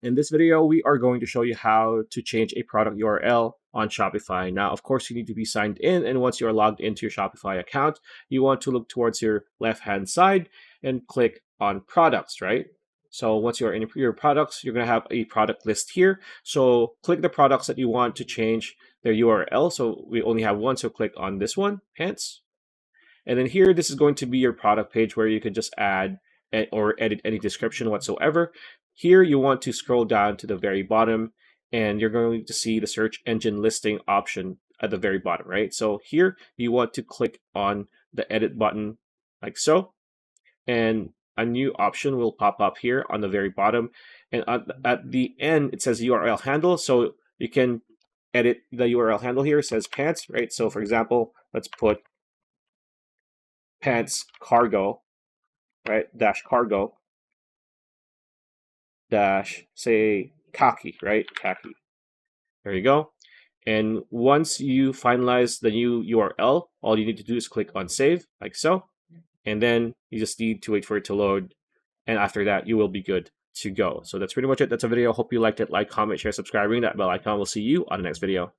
In this video, we are going to show you how to change a product URL on Shopify. Now, of course, you need to be signed in, and once you are logged into your Shopify account, you want to look towards your left-hand side and click on products, right? So once you're in your products, you're going to have a product list here. So click the products that you want to change their URL. So we only have one, so click on this one, pants. And then here, this is going to be your product page where you can just add or edit any description whatsoever. Here, you want to scroll down to the very bottom, and you're going to see the search engine listing option at the very bottom, right? So here, you want to click on the edit button like so, and a new option will pop up here on the very bottom. And at the end, it says URL handle. So you can edit the URL handle here. It says pants, right? So for example, let's put pants cargo, right? Dash cargo, dash, say, khaki, right? Khaki. There you go. And once you finalize the new URL, all you need to do is click on save, like so. And then you just need to wait for it to load. And after that, you will be good to go. So that's pretty much it. That's a video. Hope you liked it. Like, comment, share, subscribe, ring that bell icon. We'll see you on the next video.